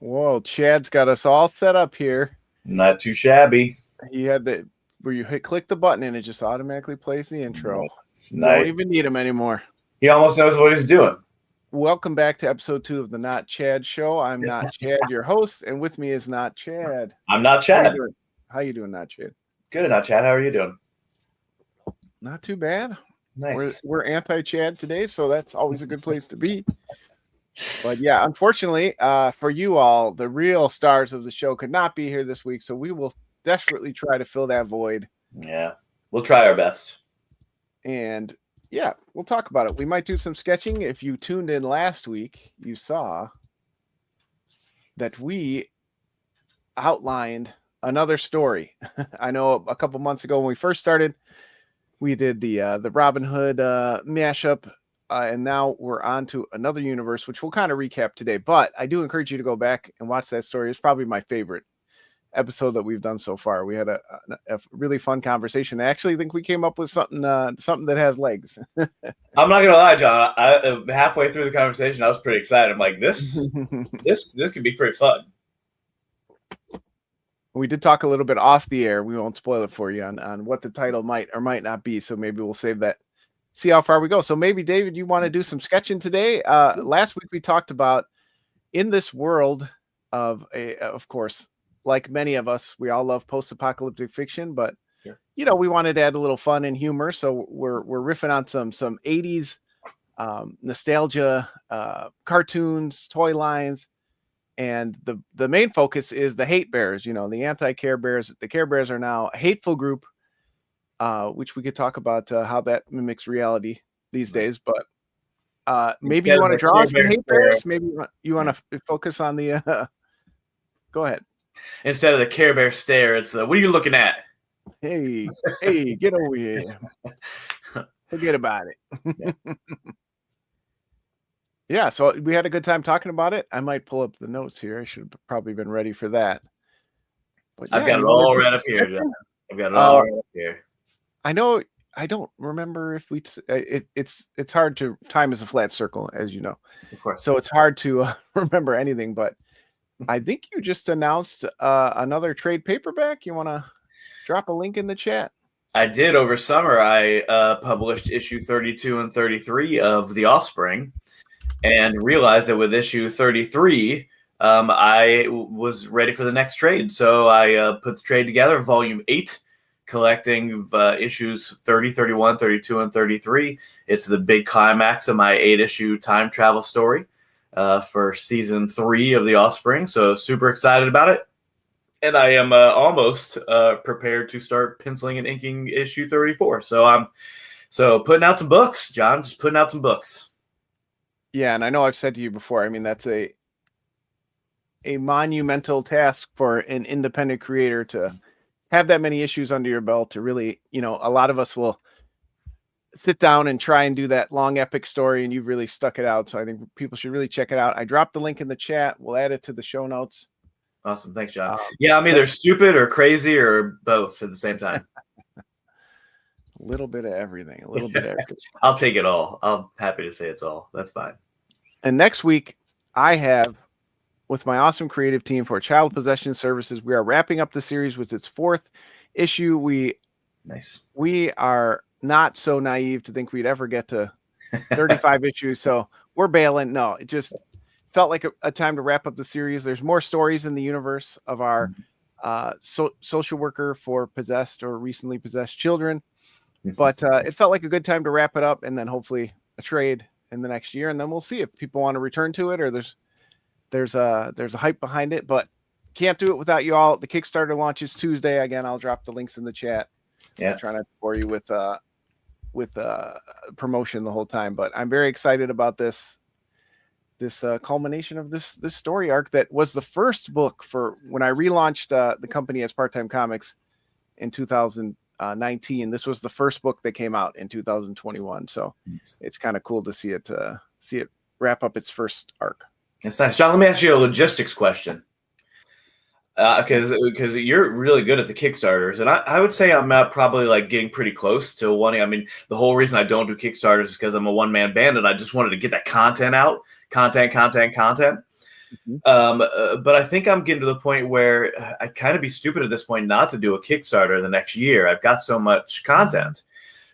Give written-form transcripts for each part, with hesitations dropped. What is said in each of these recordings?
Whoa, Chad's got us all set up here. Not too shabby. He had the where you click the button and it just automatically plays the intro. You don't Nice. even need him anymore. He almost knows what he's doing. Welcome back to episode 2 of the Not Chad Show. I'm Not Chad, your host, and with me is Not Chad. I'm not Chad. How you doing, Not Chad? Good, not Chad. How are you doing? Not too bad. Nice. We're anti-Chad today, so that's always a good place to be. But yeah, unfortunately, for you all, the real stars of the show could not be here this week, so we will desperately try to fill that void. Yeah, we'll try our best. And yeah, we'll talk about it. We might do some sketching. If you tuned in last week, you saw that we outlined another story. I know a couple months ago when we first started, we did the Robin Hood mashup. And now we're on to another universe, which we'll kind of recap today. But I do encourage you to go back and watch that story. It's probably my favorite episode that we've done so far. We had a really fun conversation. I actually think we came up with something that has legs. I'm not gonna lie, John. Halfway through the conversation, I was pretty excited. I'm like, this could be pretty fun. We did talk a little bit off the air. We won't spoil it for you on what the title might or might not be. So maybe we'll save that. See how far we go. So maybe, David, you want to do some sketching today? Last week we talked about in this world of course, like many of us, we all love post-apocalyptic fiction, but we wanted to add a little fun and humor. So we're riffing on some 80s nostalgia, cartoons, toy lines, and the main focus is the hate bears. The anti-Care Bears. The Care Bears are now a hateful group. Which we could talk about how that mimics reality these days. But maybe you want to draw some hate bears. Maybe you want to focus on the. Go ahead. Instead of the Care Bear stare, it's the, what are you looking at? Hey, get over here. Forget about it. Yeah, so we had a good time talking about it. I might pull up the notes here. I should have probably been ready for that. But I've got it all right up here, John. I've got it all right up here. I know I don't remember if it's hard to, time is a flat circle, as you know. Of course. So it's hard to remember anything, but I think you just announced another trade paperback. You want to drop a link in the chat? I did. Over summer, I published issue 32 and 33 of The Offspring and realized that with issue 33, I was ready for the next trade. So I put the trade together, volume 8. Collecting issues 30, 31, 32, and 33. It's the big climax of my 8-issue time travel story for season 3 of The Offspring. So super excited about it. And I am almost prepared to start penciling and inking issue 34. So I'm putting out some books, John, just putting out some books. Yeah, and I know I've said to you before, I mean, that's a monumental task for an independent creator to have that many issues under your belt to really, a lot of us will sit down and try and do that long epic story, and you've really stuck it out. So I think people should really check it out. I dropped the link in the chat. We'll add it to the show notes. Awesome. Thanks, John. Yeah, I'm either stupid or crazy or both at the same time. A little bit of everything. A little bit of everything. I'll take it all. I'm happy to say it's all. That's fine. And next week, I have, with my awesome creative team for Child Possession Services, we are wrapping up the series with its 4th issue. We are not so naive to think we'd ever get to 35 issues. So we're bailing. No, it just felt like a time to wrap up the series. There's more stories in the universe of our social worker for possessed or recently possessed children. But it felt like a good time to wrap it up, and then hopefully a trade in the next year. And then we'll see if people want to return to it, or there's a hype behind it, but can't do it without you all. The Kickstarter launches Tuesday. Again, I'll drop the links in the chat. Yeah. I'm trying not to bore you with promotion the whole time, but I'm very excited about this culmination of this story arc that was the first book for when I relaunched the company as Part-Time Comics in 2019. This was the first book that came out in 2021. So it's kind of cool to see it wrap up its first arc. That's nice. John, let me ask you a logistics question. Because you're really good at the Kickstarters, and I would say I'm probably like getting pretty close to wanting. I mean, the whole reason I don't do Kickstarters is because I'm a one-man band, and I just wanted to get that content out, content. Mhm. But I think I'm getting to the point where I kind of be stupid at this point not to do a Kickstarter the next year. I've got so much content.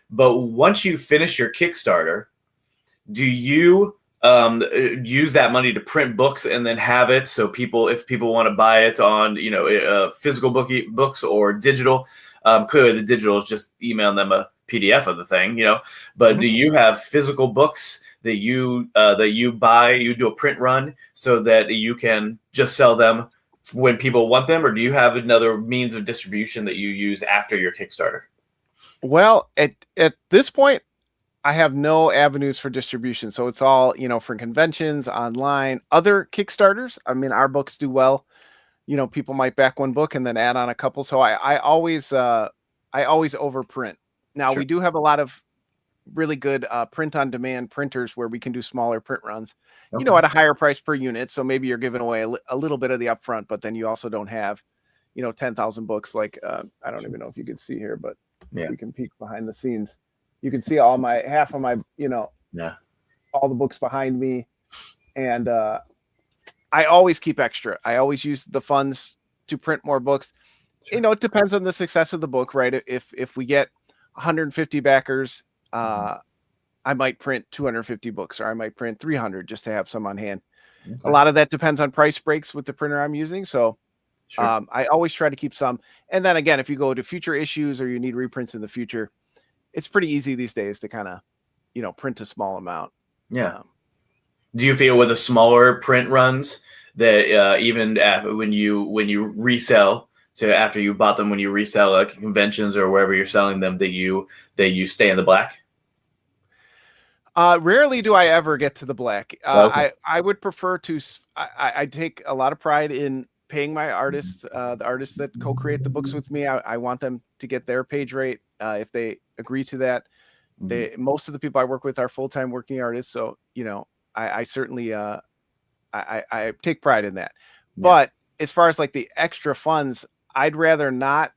But once you finish your Kickstarter, do you use that money to print books and then have it so people, if people want to buy it on, physical books or digital? Clearly, the digital is just emailing them a PDF of the thing, But Mhm. do you have physical books that you buy? You do a print run so that you can just sell them when people want them, or do you have another means of distribution that you use after your Kickstarter? Well, at this point, I have no avenues for distribution. So it's all, for conventions, online, other Kickstarters. I mean, our books do well. People might back one book and then add on a couple. So I always overprint. Now Sure. we do have a lot of really good print on demand printers where we can do smaller print runs, Okay. at a higher price per unit. So maybe you're giving away a little bit of the upfront, but then you also don't have, 10,000 books. Like, I don't even know if you can see here, but Yeah. we can peek behind the scenes. You can see all my, half of my, Yeah. all the books behind me. And I always keep extra. I always use the funds to print more books. Sure. It depends on the success of the book, right? If we get 150 backers, I might print 250 books, or I might print 300 just to have some on hand. Okay. A lot of that depends on price breaks with the printer I'm using. So Sure. I always try to keep some. And then again, if you go to future issues or you need reprints in the future, it's pretty easy these days to kind of, print a small amount. Yeah. Do you feel with the smaller print runs that even when you resell to after you bought them, when you resell at conventions or wherever you're selling them, that you stay in the black? Rarely do I ever get to the black. Okay. I would prefer to. I take a lot of pride in paying my artists, the artists that co-create the books with me. I want them to get their page rate if they agree to that. Most of the people I work with are full-time working artists, so I certainly I take pride in that. Yeah. But as far as like the extra funds, I'd rather not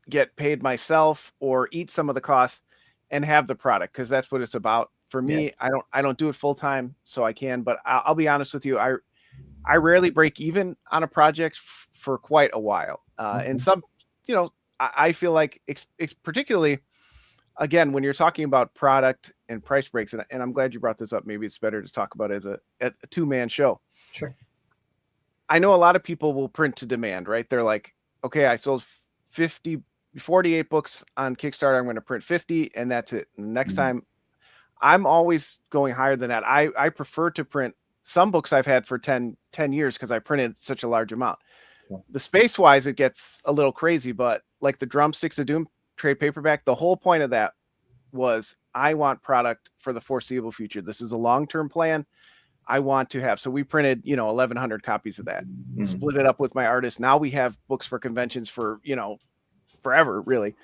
get paid myself or eat some of the costs and have the product, because that's what it's about. For me, I don't do it full time, so I can. But I'll be honest with you, I rarely break even on a project for quite a while. And some, I feel like particularly, again, when you're talking about product and price breaks, and I'm glad you brought this up. Maybe it's better to talk about it as a two-man show. Sure. I know a lot of people will print to demand, right? They're like, okay, I sold 48 books on Kickstarter. I'm going to print 50 and that's it. And next time, I'm always going higher than that. I prefer to print some books I've had for 10 years because I printed such a large amount. Sure. The space wise, it gets a little crazy, but like the Drumsticks of Doom trade paperback, the whole point of that was I want product for the foreseeable future. This is a long-term plan. I want to have, so we printed, 1,100 copies of that, split it up with my artists. Now we have books for conventions for, forever, really,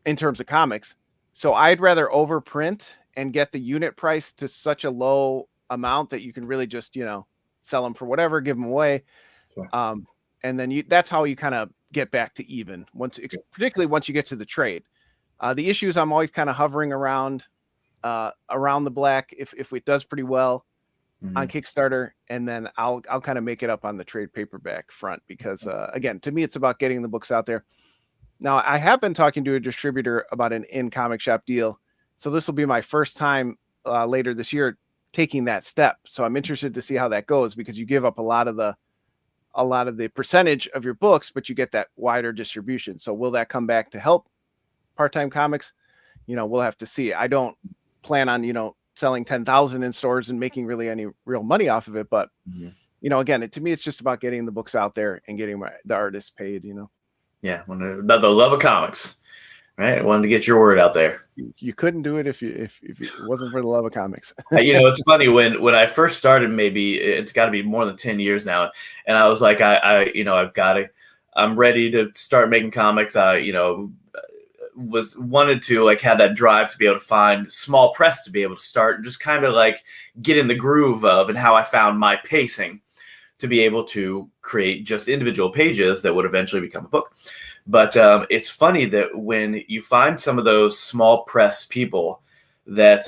in terms of comics. So I'd rather overprint and get the unit price to such a low amount that you can really just, sell them for whatever, give them away. Sure. And then that's how you kind of get back to even, particularly once you get to the trade. The issues, I'm always kind of hovering around the black if it does pretty well on Kickstarter, and then I'll kind of make it up on the trade paperback front, because again, to me, it's about getting the books out there. Now, I have been talking to a distributor about an in-comic shop deal, so this will be my first time later this year taking that step. So I'm interested to see how that goes, because you give up a lot of the percentage of your books, but you get that wider distribution. So will that come back to help part-time comics? We'll have to see. I don't plan on, selling 10,000 in stores and making really any real money off of it. But, again, to me, it's just about getting the books out there and getting the artists paid, Yeah. The love of comics, right? I wanted to get your word out there. You couldn't do it if it wasn't for the love of comics. It's funny when I first started, maybe it's got to be more than 10 years now. And I was like, I'm ready to start making comics. Wanted to like have that drive to be able to find small press to be able to start and just kind of like get in the groove of, and how I found my pacing to be able to create just individual pages that would eventually become a book. But it's funny that when you find some of those small press people that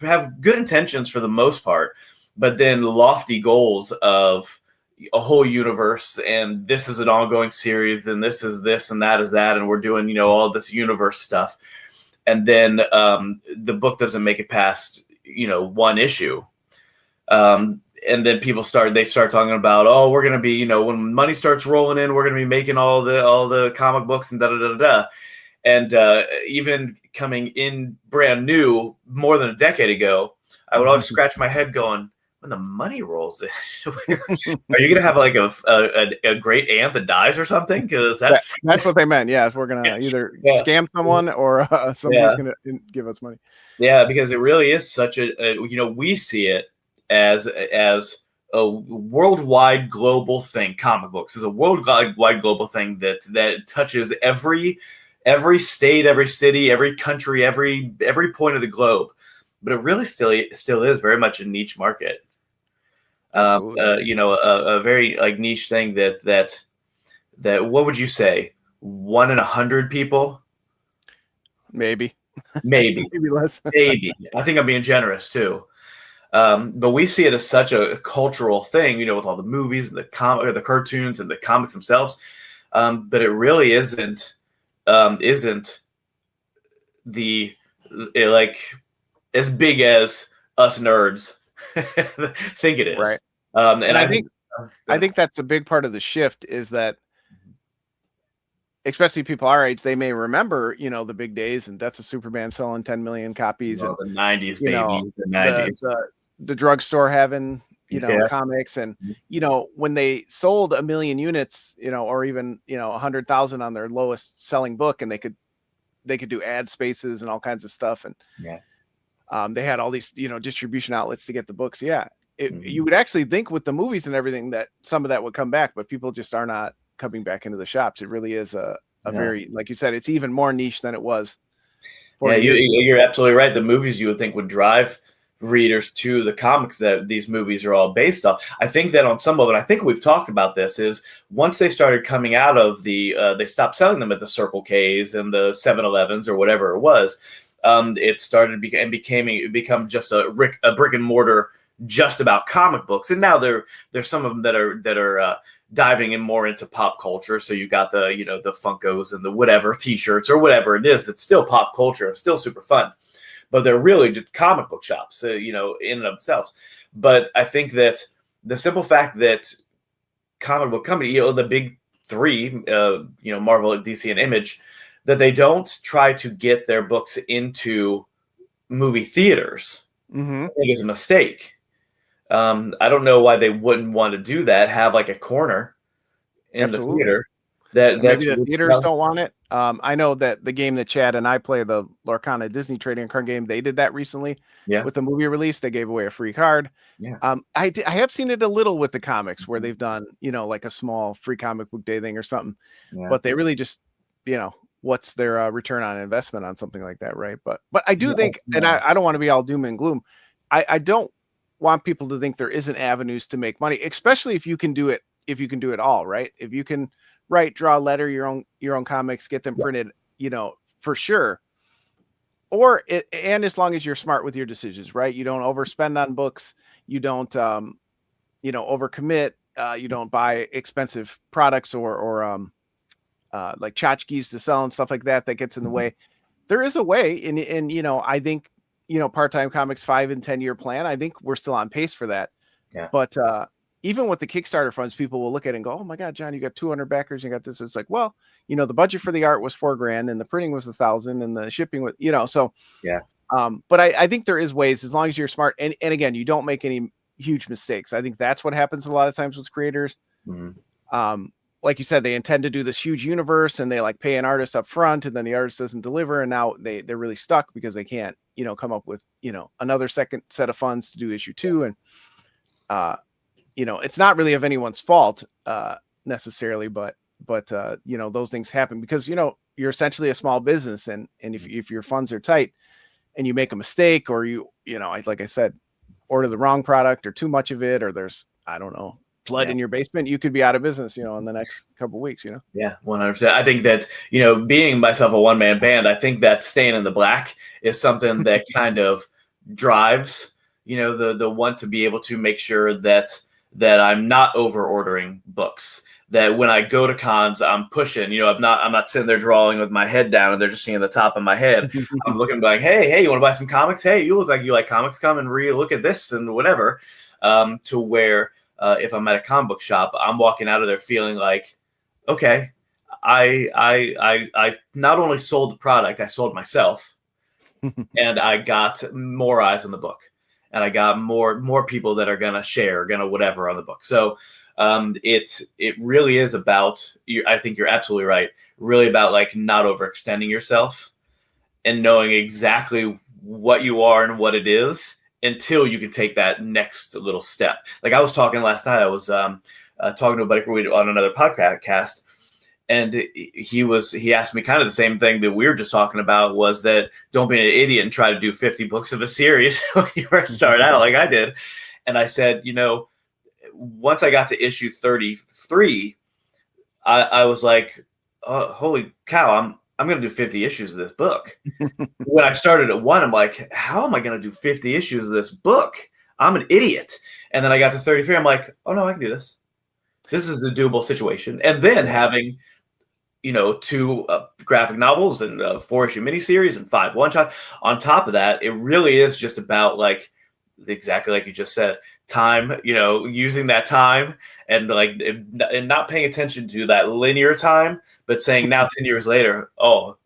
have good intentions for the most part, but then lofty goals of a whole universe, and this is an ongoing series, then this is this and that is that, and we're doing, all this universe stuff. And then the book doesn't make it past, one issue. And then people start talking about, oh, we're going to be, when money starts rolling in, we're going to be making all the comic books and da da da da. And even coming in brand new more than a decade ago, I would always scratch my head going, when the money rolls in, are you going to have like a great aunt that dies or something? Because that's what they meant. Yeah, we're going to either scam someone or somebody's going to give us money. Yeah, because it really is such we see it as a worldwide global thing. Comic books is a worldwide global thing that touches every state, every city, every country, every point of the globe. But it really still is very much a niche market. A very like niche thing that what would you say? 1 in 100 people? Maybe maybe less. Maybe. I think I'm being generous too. But we see it as such a cultural thing, with all the movies and the cartoons and the comics themselves. But it really isn't like as big as us nerds think it is. Right. And I think that's a big part of the shift is that, especially people our age, they may remember, the big days and Death of Superman selling 10 million copies. The 90s, baby. The 90s. The drugstore having, comics. And, when they sold 1 million units, or even, 100,000 on their lowest selling book, and they could do ad spaces and all kinds of stuff. And they had all these, distribution outlets to get the books. Yeah. You would actually think with the movies and everything that some of that would come back, but people just are not coming back into the shops. It really is a very, like you said, it's even more niche than it was. Yeah, you're absolutely right. The movies you would think would drive readers to the comics that these movies are all based off. I think that on some of it, I think we've talked about this, is once they started coming out of they stopped selling them at the Circle K's and the 7-Elevens or whatever it was. It started become just a brick and mortar just about comic books, and now there's some of them that are diving in more into pop culture. So you got the the Funkos and the whatever T-shirts or whatever it is that's still pop culture, still super fun, but they're really just comic book shops, in and of themselves. But I think that the simple fact that comic book company, the big three, Marvel, DC, and Image, that they don't try to get their books into movie theaters, I think is a mistake. I don't know why they wouldn't want to do that. Have like a corner in the theater. Maybe the theaters don't want it. I know that the game that Chad and I play, the Lorcana Disney trading card game, they did that recently. Yeah. With the movie release, they gave away a free card. Yeah. I have seen it a little with the comics where they've done, like a small free comic book day thing or something. Yeah. But they really just, what's their return on investment on something like that, right? But I do think, and I don't want to be all doom and gloom. I don't want people to think there isn't avenues to make money, especially if you can do it all, right? If you can write, draw, letter your own comics, get them printed, for sure. And as long as you're smart with your decisions, right? You don't overspend on books, you don't overcommit, you don't buy expensive products or like tchotchkes to sell and stuff like that gets in the way. There is a way, and I think part-time comics 5 and 10 year plan, I think we're still on pace for that. Yeah. But even with the Kickstarter funds, people will look at it and go, oh my God, John, you got 200 backers, you got this. It's like, well, the budget for the art was $4,000 and the printing was $1,000 and the shipping was, so yeah. But I think there is ways, as long as you're smart. And again, you don't make any huge mistakes. I think that's what happens a lot of times with creators. Like you said, they intend to do this huge universe and they like pay an artist up front and then the artist doesn't deliver. And now they're really stuck because they can't, come up with, another second set of funds to do issue 2. And, it's not really of anyone's fault necessarily, but those things happen because, you're essentially a small business. And if your funds are tight and you make a mistake or like I said, order the wrong product or too much of it, or there's, I don't know, flood in your basement, you could be out of business, in the next couple of weeks, Yeah, 100%. I think that, being myself a one-man band, I think that staying in the black is something that kind of drives, the want to be able to make sure that I'm not over ordering books. That when I go to cons, I'm pushing. I'm not sitting there drawing with my head down and they're just seeing the top of my head. I'm looking like, hey, you want to buy some comics? Hey, you look like you like comics. Come and look at this and whatever. To where if I'm at a comic book shop, I'm walking out of there feeling like, okay, I not only sold the product, I sold myself, and I got more eyes on the book, and I got more people that are gonna share, gonna whatever on the book. So it really is about. I think you're absolutely right. Really about like not overextending yourself and knowing exactly what you are and what it is until you can take that next little step. Like I was talking last night, I was talking to a buddy on another podcast, and he asked me kind of the same thing that we were just talking about, was that don't be an idiot and try to do 50 books of a series when you first start out like I did. And I said, once I got to issue 33, I was like, oh, holy cow, I'm going to do 50 issues of this book. When I started at 1, I'm like, how am I going to do 50 issues of this book? I'm an idiot. And then I got to 33. I'm like, oh no, I can do this. This is a doable situation. And then having, 2 graphic novels and a 4-issue miniseries and 5 one-shots. On top of that, it really is just about like exactly like you just said, time, using that time and not paying attention to that linear time, but saying now 10 years later, oh,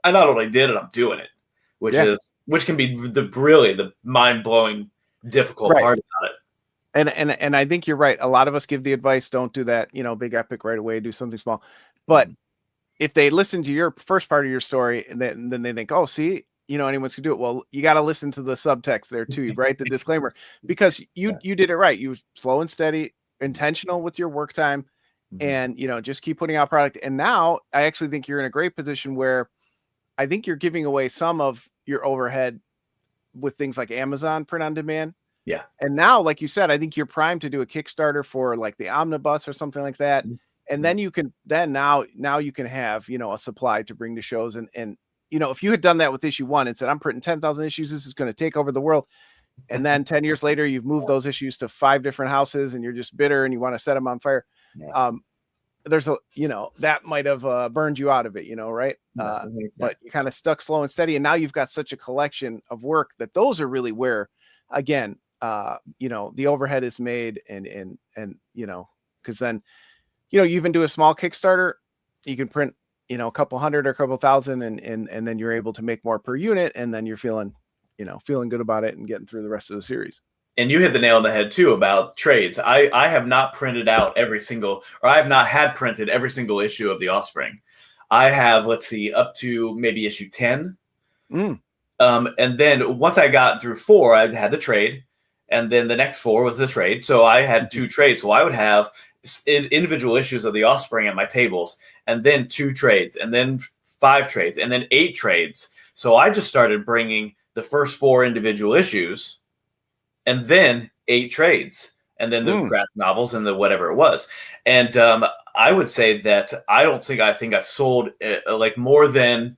I not only did it, I'm doing it, which can be the mind-blowing difficult part about it. And I think you're right. A lot of us give the advice, don't do that, big epic right away, do something small. But if they listen to your first part of your story and then they think, oh, see, anyone's can do it. Well, you got to listen to the subtext there too, right? The disclaimer, because you did it right. You were slow and steady, intentional with your work time, and, just keep putting out product. And now I actually think you're in a great position where I think you're giving away some of your overhead with things like Amazon print on demand. Yeah. And now, like you said, I think you're primed to do a Kickstarter for like the omnibus or something like that. And then you can, now you can have, a supply to bring to shows. And, if you had done that with issue 1 and said, I'm printing 10,000 issues, this is going to take over the world. And then 10 years later, you've moved those issues to 5 different houses and you're just bitter and you want to set them on fire. There's that might have burned you out of it, right? But you kind of stuck slow and steady. And now you've got such a collection of work that those are really where, again, the overhead is made and because then, you even do a small Kickstarter, you can print, a couple hundred or a couple thousand and then you're able to make more per unit. And then you're feeling good about it and getting through the rest of the series. And you hit the nail on the head too about trades. I have not printed out I have not had printed every single issue of The Offspring. I have, up to maybe issue 10. And then once I got through 4, I had the trade. And then the next 4 was the trade. So I had 2 trades. So I would have individual issues of The Offspring at my tables, and then 2 trades, and then 5 trades, and then 8 trades. So I just started bringing the first 4 individual issues, and then 8 trades, and then the graphic novels and the whatever it was. And I would say that I think I've sold like more than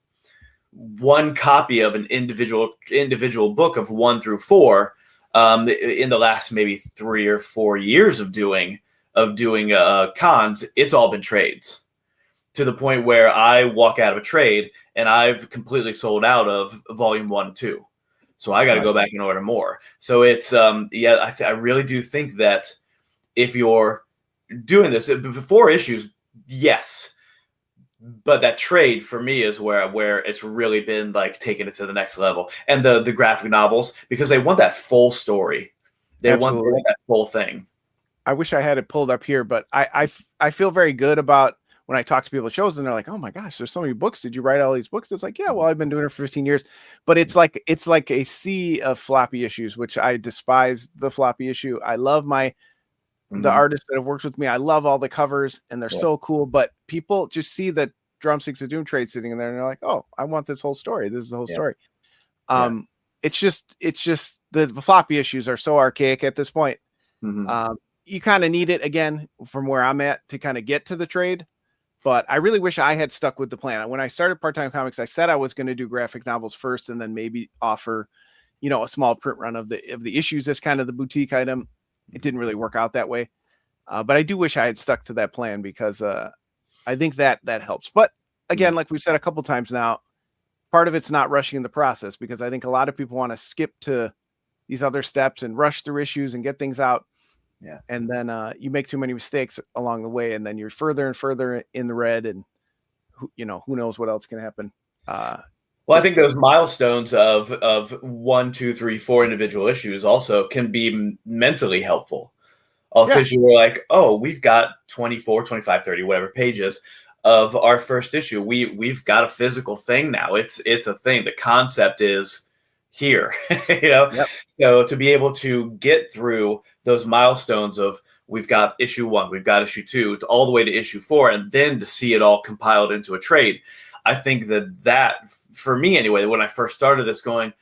1 copy of an individual book of 1 through 4 in the last maybe 3 or 4 years of doing cons. It's all been trades, to the point where I walk out of a trade and I've completely sold out of volume 1 and 2. So I got to go back and order more. So it's, I really do think that if you're doing this before issues, yes, but that trade for me is where it's really been like taking it to the next level. And the graphic novels, because they want that full story. They want that full thing. I wish I had it pulled up here, but I feel very good about when I talk to people at shows and they're like, oh my gosh, there's so many books. Did you write all these books? It's like, yeah, well, I've been doing it for 15 years, but it's like a sea of floppy issues, which I despise the floppy issue. I love the artists that have worked with me. I love all the covers and they're so cool, but people just see the Drumsticks of Doom trade sitting in there and they're like, oh, I want this whole story. This is the whole story. It's just the floppy issues are so archaic at this point. You kind of need it again from where I'm at to kind of get to the trade. But I really wish I had stuck with the plan. When I started Part-Time Comics, I said I was going to do graphic novels first and then maybe offer, a small print run of the issues as kind of the boutique item. It didn't really work out that way. But I do wish I had stuck to that plan because I think that helps. But again, like we've said a couple times now, part of it's not rushing the process, because I think a lot of people want to skip to these other steps and rush through issues and get things out. Yeah. And then you make too many mistakes along the way, and then you're further and further in the red, and who knows what else can happen. Well, I think those milestones of 1, 2, 3, 4 individual issues also can be mentally helpful. Because you were like, oh, we've got 24, 25, 30, whatever pages of our first issue. We've got a physical thing now. It's a thing. The concept is here, Yep. So to be able to get through those milestones of we've got issue 1, we've got issue 2, all the way to issue 4, and then to see it all compiled into a trade. I think that for me anyway, when I first started this going,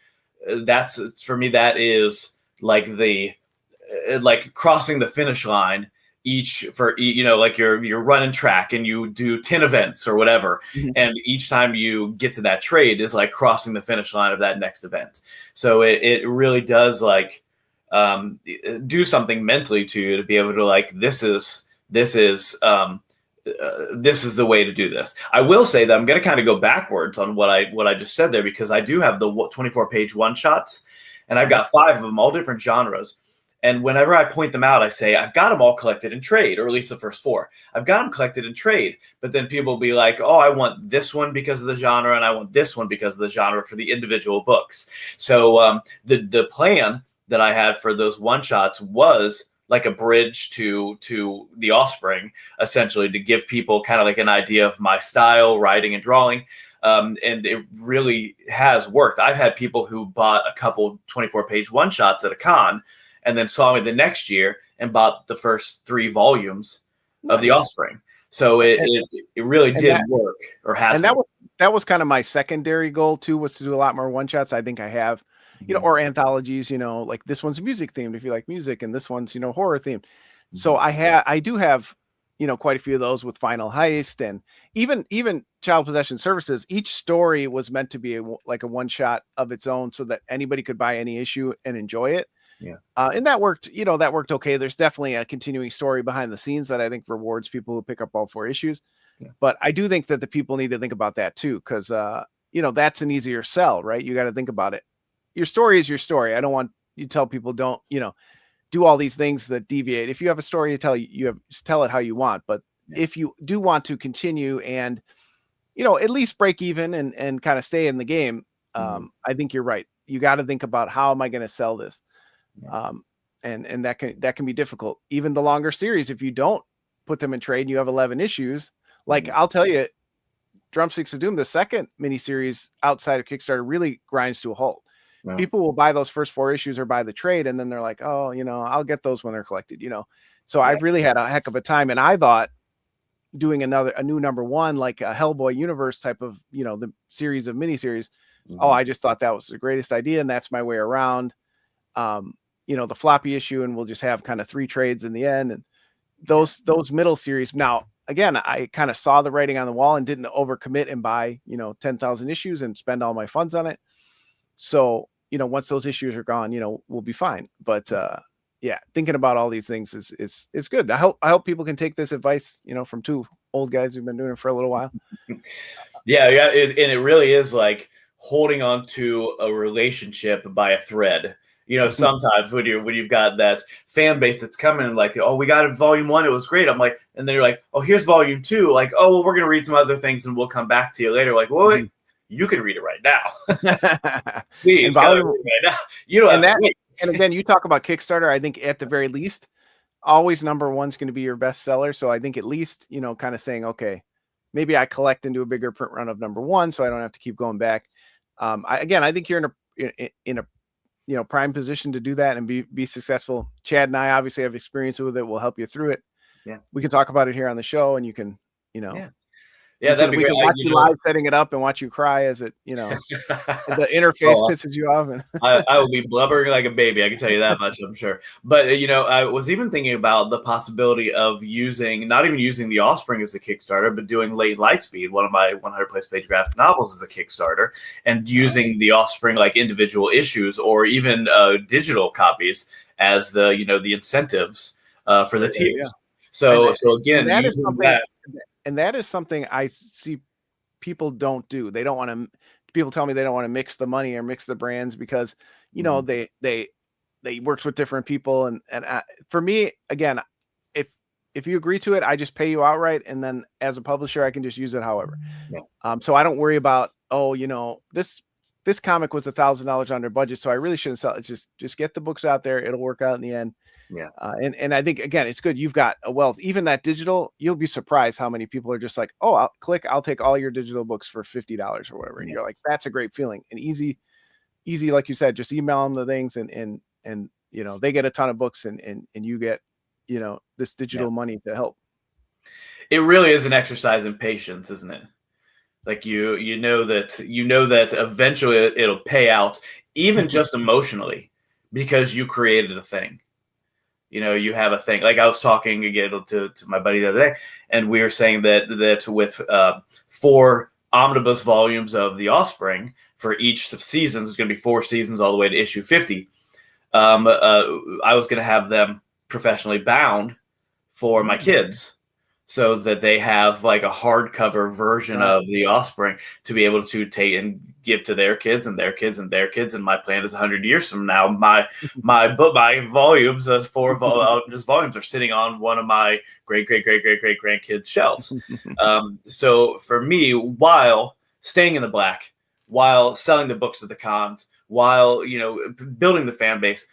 for me, that is like like crossing the finish line like you're running track and you do 10 events or whatever. Mm-hmm. And each time you get to that trade is like crossing the finish line of that next event. So it really does like do something mentally to you to be able to like, this is the way to do this. I will say that I'm going to kind of go backwards on what I just said there, because I do have the 24-page one-shots, and I've got 5 of them, all different genres. And whenever I point them out, I say, I've got them all collected in trade, or at least the first 4. I've got them collected in trade. But then people will be like, oh, I want this one because of the genre, and I want this one because of the genre for the individual books. So the plan that I had for those one-shots was like a bridge to The Offspring, essentially, to give people kind of like an idea of my style, writing and drawing. And it really has worked. I've had people who bought a couple 24-page one-shots at a con and then saw me the next year and bought the first 3 volumes of The Offspring. So it really did work, or has. And that was kind of my secondary goal too, was to do a lot more one-shots. I think I have, or anthologies, like this one's music themed if you like music, and this one's, horror themed. Mm-hmm. So I do have, quite a few of those with Final Heist, and even Child Possession Services. Each story was meant to be like a one-shot of its own, so that anybody could buy any issue and enjoy it. Yeah. And that worked, okay. There's definitely a continuing story behind the scenes that I think rewards people who pick up all 4 issues. Yeah. But I do think that the people need to think about that too, because, that's an easier sell, right? You got to think about it. Your story is your story. I don't want you to tell people don't, do all these things that deviate. If you have a story to tell, tell it how you want. But if you do want to continue and, at least break even and kind of stay in the game, I think you're right. You got to think about, how am I going to sell this? And that can be difficult. Even the longer series, if you don't put them in trade and you have 11 issues, like I'll tell you, Drumsticks of Doom, the second miniseries outside of Kickstarter, really grinds to a halt. Wow. People will buy those first 4 issues or buy the trade, and then they're like, oh, I'll get those when they're collected, So I've really had a heck of a time, and I thought doing a new number 1, like a Hellboy universe type of, the series of miniseries. Mm-hmm. Oh, I just thought that was the greatest idea, and that's my way around. The floppy issue, and we'll just have kind of 3 trades in the end, and those middle series. Now, again, I kind of saw the writing on the wall and didn't overcommit and buy, 10,000 issues and spend all my funds on it. So, once those issues are gone, we'll be fine. But thinking about all these things is good. I hope people can take this advice, from 2 old guys who've been doing it for a little while. Yeah. And it really is like holding on to a relationship by a thread. Sometimes when you've got that fan base that's coming, like, oh, we got volume 1, it was great. I'm like, and then you're like, oh, here's volume 2. Like, oh, well, we're gonna read some other things and we'll come back to you later. Like, well, wait, you can read it right now. Please, read it right now. And again, you talk about Kickstarter. I think at the very least, always number 1's going to be your best seller. So I think at least, kind of saying, okay, maybe I collect and do a bigger print run of number 1, so I don't have to keep going back. I think you're in a prime position to do that and be successful. Chad and I obviously have experience with it. We'll help you through it. Yeah. We can talk about it here on the show, and you can, Yeah. Yeah, that'd be we great. can watch you live setting it up and watch you cry as it, the interface pisses you off. And I will be blubbering like a baby. I can tell you that much, I'm sure. But I was even thinking about the possibility of not even using The Offspring as a Kickstarter, but doing Late Lightspeed, one of my 100 plus page graphic novels, as a Kickstarter, and using The Offspring like individual issues or even digital copies as the the incentives for the tiers. Yeah. So again, that using that. And that is something I see people don't do. They don't want to. People tell me they don't want to mix the money or mix the brands because they worked with different people. And for me, again, if you agree to it, I just pay you outright, and then as a publisher, I can just use it however. Yeah. So I don't worry about this comic was $1,000 under budget, so I really shouldn't sell it. Just get the books out there. It'll work out in the end. Yeah. And I think, again, it's good. You've got a wealth, even that digital, you'll be surprised how many people are just like, oh, I'll take all your digital books for $50 or whatever. And you're like, that's a great feeling. And easy, like you said, just email them the things and they get a ton of books and you get, this digital money to help. It really is an exercise in patience, isn't it? Like you know that eventually it'll pay out, even just emotionally, because you created a thing. You have a thing. Like I was talking again to my buddy the other day, and we were saying that with 4 omnibus volumes of The Offspring for each of seasons, it's going to be 4 seasons all the way to issue 50. I was going to have them professionally bound for my kids, so that they have like a hardcover version of The Offspring to be able to take and give to their kids and their kids and their kids. And my plan is 100 years from now, my volumes, 4 volumes are sitting on one of my great grandkids' shelves. So for me, while staying in the black, while selling the books at the cons, while building the fan base,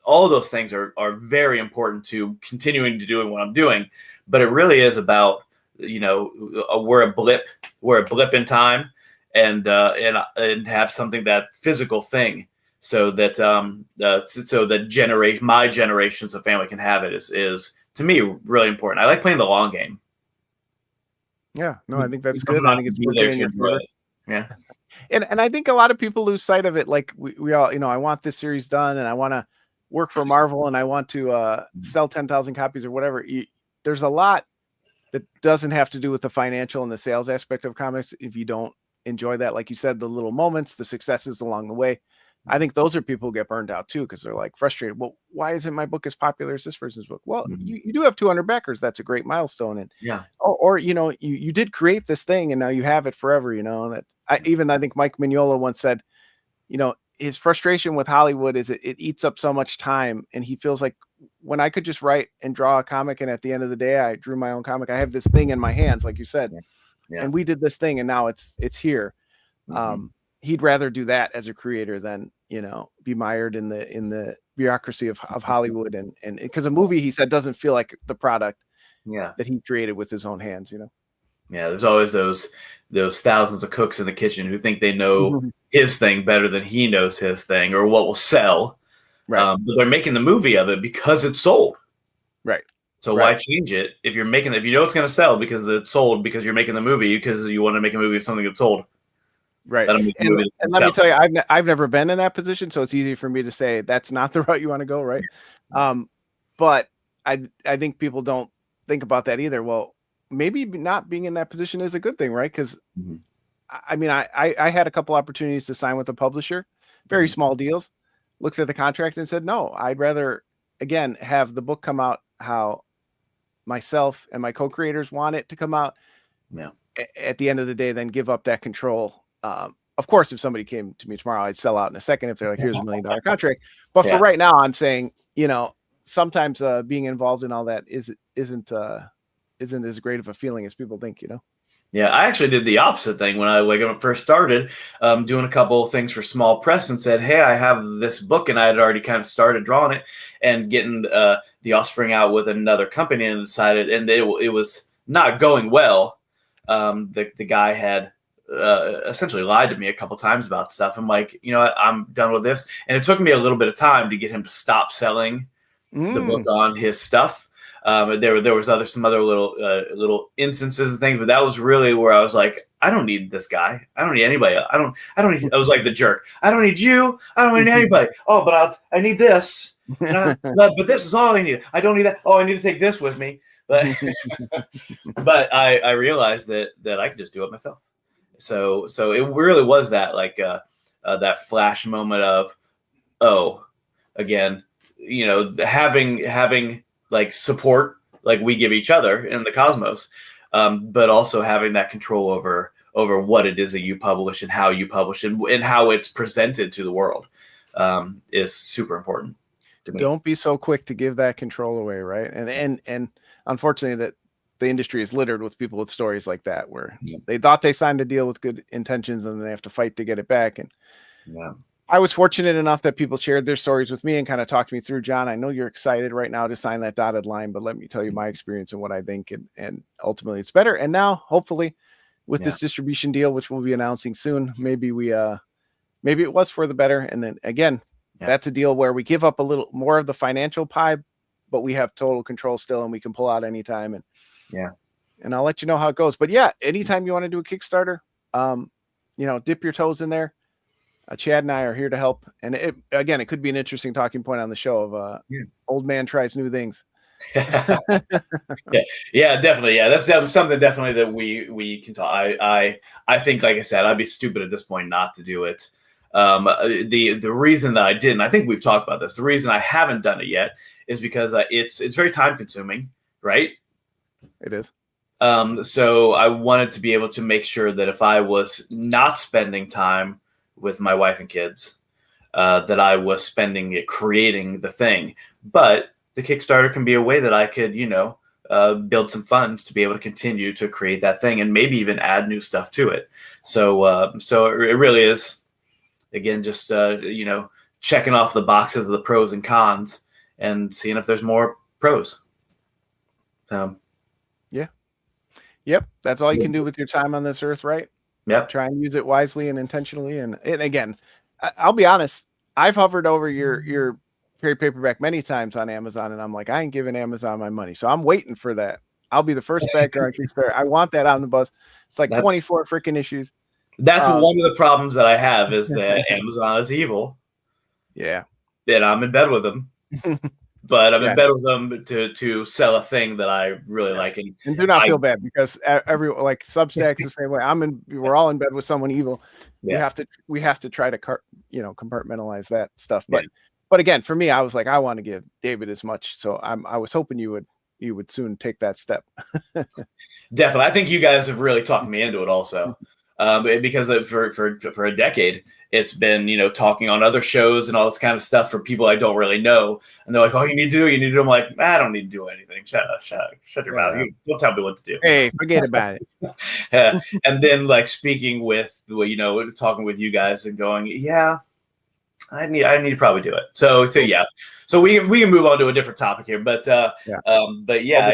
all of those things are very important to continuing to doing what I'm doing. But it really is about, we're a blip in time, and have something, that physical thing, so that my generations of family can have it is to me really important. I like playing the long game. Yeah, no, I think that's good. I think it's working in your favor. Yeah, and I think a lot of people lose sight of it. Like we all, I want this series done, and I want to work for Marvel, and I want to sell 10,000 copies or whatever. There's a lot that doesn't have to do with the financial and the sales aspect of comics. If you don't enjoy that, like you said, the little moments, the successes along the way, I think those are people who get burned out too, because they're like frustrated. Well, why isn't my book as popular as this person's book? Well, you do have 200 backers. That's a great milestone. And or you did create this thing, and now you have it forever. I think Mike Mignola once said, his frustration with Hollywood is it eats up so much time, and he feels like, when I could just write and draw a comic, and at the end of the day, I drew my own comic, I have this thing in my hands, like you said, and we did this thing, and now it's here. He'd rather do that as a creator than, be mired in the bureaucracy of Hollywood. And because a movie, he said, doesn't feel like the product that he created with his own hands, Yeah, there's always those thousands of cooks in the kitchen who think they know his thing better than he knows his thing, or what will sell. Right. But they're making the movie of it because it's sold. Right. So why change it if you know it's going to sell because it's sold, because you're making the movie because you want to make a movie of something that's sold. Right. And let me tell you, I've never been in that position, so it's easy for me to say that's not the route you want to go. Right. But I think people don't think about that either. Well, maybe not being in that position is a good thing, right? Because I had a couple opportunities to sign with a publisher, very small deals, looked at the contract and said, no, I'd rather, again, have the book come out how myself and my co-creators want it to come out at the end of the day, then give up that control. Of course, if somebody came to me tomorrow, I'd sell out in a second if they're like, here's $1 million contract. But for right now, I'm saying, sometimes being involved in all that isn't as great of a feeling as people think, Yeah, I actually did the opposite thing when I first started doing a couple of things for small press, and said, hey, I have this book, and I had already kind of started drawing it and getting The Offspring out with another company, and decided, and it was not going well. The guy had essentially lied to me a couple times about stuff. I'm like, I'm done with this. And it took me a little bit of time to get him to stop selling the book on his stuff. There was some other little instances and things, but that was really where I was like, I don't need this guy. I don't need anybody. I don't need. I was like the jerk. I don't need you. I don't need anybody. Oh, but I need this. But this is all I need. I don't need that. Oh, I need to take this with me. But but I realized that I could just do it myself. So it really was that that flash moment of, oh, again, having like support like we give each other in the cosmos, but also having that control over what it is that you publish and how you publish and how it's presented to the world is super important to me. Don't be so quick to give that control away, right? And unfortunately, that the industry is littered with people with stories like that, where they thought they signed a deal with good intentions and then they have to fight to get it back. And I was fortunate enough that people shared their stories with me and kind of talked me through. John, I know you're excited right now to sign that dotted line, but let me tell you my experience and what I think, and ultimately it's better. And now, hopefully, with this distribution deal, which we'll be announcing soon, maybe it was for the better. And then again, that's a deal where we give up a little more of the financial pie, but we have total control still, and we can pull out anytime. And I'll let you know how it goes. But yeah, anytime you want to do a Kickstarter, dip your toes in there. Chad and I are here to help. And it could be an interesting talking point on the show of old man tries new things. Yeah, definitely. Yeah, that's something definitely that we can talk. I think, like I said, I'd be stupid at this point not to do it. The reason that I didn't, I think we've talked about this. The reason I haven't done it yet is because it's very time consuming, right? It is. So I wanted to be able to make sure that if I was not spending time with my wife and kids, that I was spending it creating the thing. But the Kickstarter can be a way that I could, build some funds to be able to continue to create that thing and maybe even add new stuff to it. So it really is, again, just, checking off the boxes of the pros and cons and seeing if there's more pros. Yep. That's all you can do with your time on this earth, right? Yep. Try and use it wisely and intentionally. And again, I'll be honest, I've hovered over your trade paperback many times on Amazon, and I'm like, I ain't giving Amazon my money. So I'm waiting for that. I'll be the first backer on Kickstarter. I want that omnibus. It's like 24 freaking issues. That's one of the problems that I have is that Amazon is evil. Yeah. And I'm in bed with them. But I'm in bed with them to sell a thing that I really like. And do not feel bad, because Substack's the same way. We're all in bed with someone evil. Yeah. We have to try to compartmentalize that stuff. But again, for me, I was like, I want to give David as much. So I was hoping you would soon take that step. Definitely. I think you guys have really talked me into it also. Because for a decade, it's been, talking on other shows and all this kind of stuff for people I don't really know. And they're like, oh, you need to do it. I'm like, I don't need to do anything. Shut your mouth. Don't tell me what to do. Hey, forget about it. And then speaking with, talking with you guys and going, I need to probably do it. So yeah. So we can move on to a different topic here, but yeah.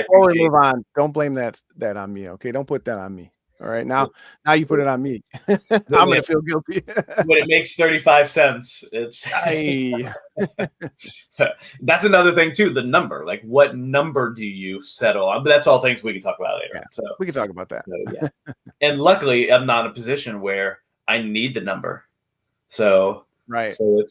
Before we move on, don't blame that on me. Okay. Don't put that on me. All right. Now you put it on me. I'm going to feel guilty. When it makes 35 cents, it's that's another thing too. The number, like what number do you settle on? But that's all things we can talk about later. Yeah, so we can talk about that. And luckily I'm not in a position where I need the number. So, right. So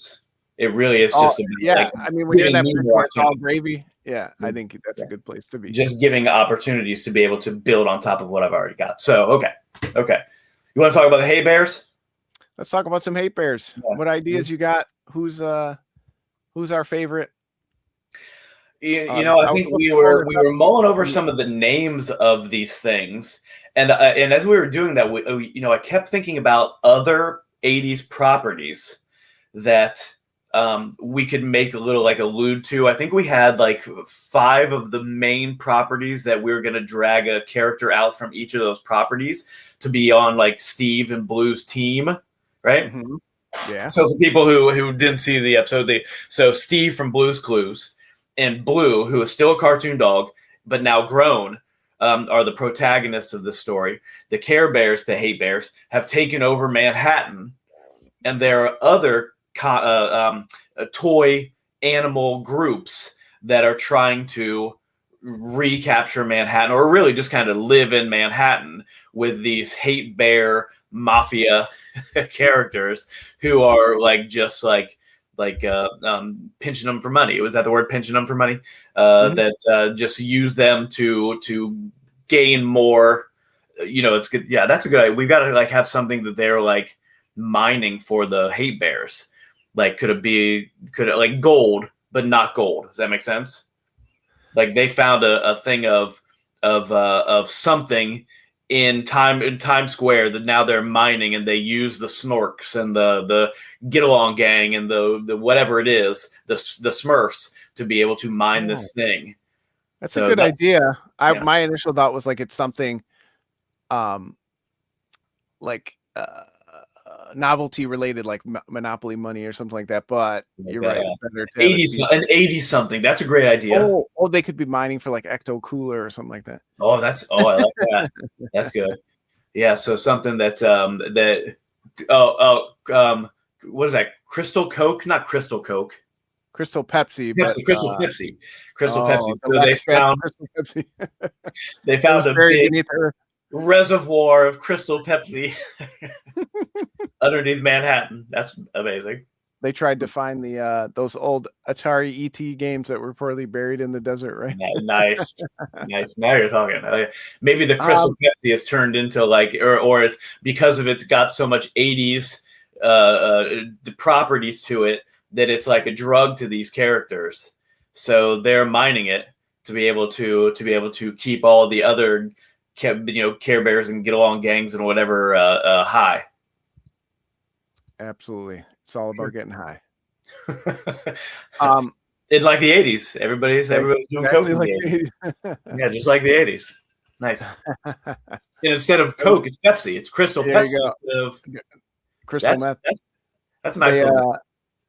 it really is just when you're in that point, it's all gravy. Yeah, I think that's a good place to be. Just giving opportunities to be able to build on top of what I've already got. So, okay. You want to talk about the Hay Bears? Let's talk about some Hate Bears. Yeah. What ideas you got? Who's our favorite? I think we were mulling over some of the names of these things, and as we were doing that, I kept thinking about other 80s properties that we could make a little allude to. I think we had 5 of the main properties that we were going to drag a character out from each of those properties to be on Steve and Blue's team, right? Mm-hmm. Yeah. So for people who didn't see the episode, so Steve from Blue's Clues and Blue, who is still a cartoon dog but now grown, are the protagonists of this story. The Care Bears, the Hate Bears, have taken over Manhattan, and there are other toy animal groups that are trying to recapture Manhattan, or really just kind of live in Manhattan with these hate bear mafia characters who are like just like pinching them for money. Was that the word, pinching them for money? That just use them to gain more. It's good. Yeah, that's a good idea. We've got to like have something that they're like mining for the hate bears. Like, could it like gold, but not gold? Does that make sense? Like they found a thing of something in Times Square that now they're mining, and they use the Snorks and the Get Along Gang and the whatever it is, the Smurfs, to be able to mine this thing. That's a good idea. My initial thought was like it's something like novelty related, like Monopoly money or something like that. But you're right. Better 80s something. That's a great idea. Oh, they could be mining for like Ecto Cooler or something like that. I like that. That's good. Yeah. So something that what is that? Crystal Coke? Not Crystal Coke. Crystal Pepsi. Crystal Pepsi. So they found Crystal Pepsi. They found a big reservoir of Crystal Pepsi underneath Manhattan. That's amazing. They tried to find those old Atari ET games that were poorly buried in the desert, right? Nice. Now you're talking. Maybe the Crystal Pepsi has turned into like, or it's because of it's got so much 80s properties to it that it's like a drug to these characters. So they're mining it to be able to keep all the other Care Bears and Get Along Gangs and whatever high. Absolutely, it's all about getting high. It's like the 80s. Everybody's doing Coke. Like the 80s. Yeah, just like the 80s. Nice. And instead of Coke, it's Pepsi. It's Crystal Pepsi. Crystal meth. That's nice.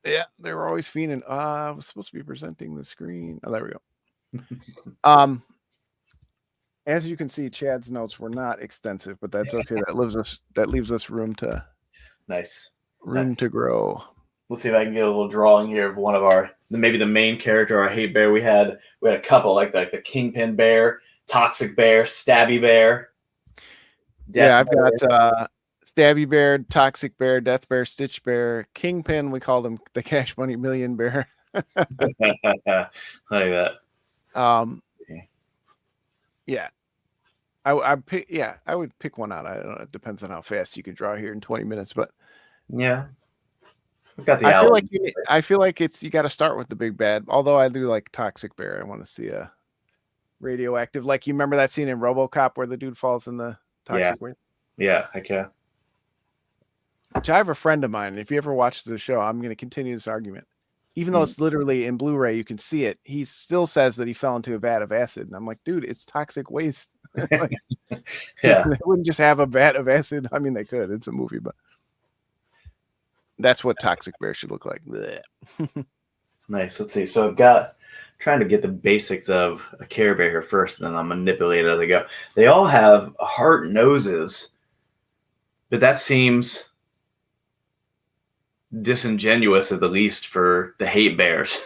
Yeah, they were always fiending. I was supposed to be presenting the screen. Oh, there we go. As you can see, Chad's notes were not extensive, but that's okay. That leaves us room to to grow. Let's see if I can get a little drawing here of one of maybe the main character, our hate bear. We had a couple like the Kingpin Bear, Toxic Bear, Stabby Bear. I've got Stabby Bear, Toxic Bear, Death Bear, Stitch Bear, Kingpin. We called him the Cash Money Million Bear. Like that. Yeah. I would pick one out. I don't know. It depends on how fast you can draw here in 20 minutes, but yeah. Got the I feel like you got to start with the big bad. Although I do like Toxic Bear. I want to see a radioactive. Like you remember that scene in RoboCop where the dude falls in the toxic waste? Yeah, heck yeah. Which I have a friend of mine. If you ever watch the show, I'm going to continue this argument. Even though it's literally in Blu-ray, you can see it. He still says that he fell into a vat of acid, and I'm like, dude, it's toxic waste. Like, yeah, they wouldn't just have a vat of acid. I mean, they could. It's a movie, but that's what Toxic Bear should look like. Nice. Let's see. So I've got trying to get the basics of a Care Bear here first, and then I'll manipulate it as I go. They all have heart noses, but that seems disingenuous at the least for the hate bears.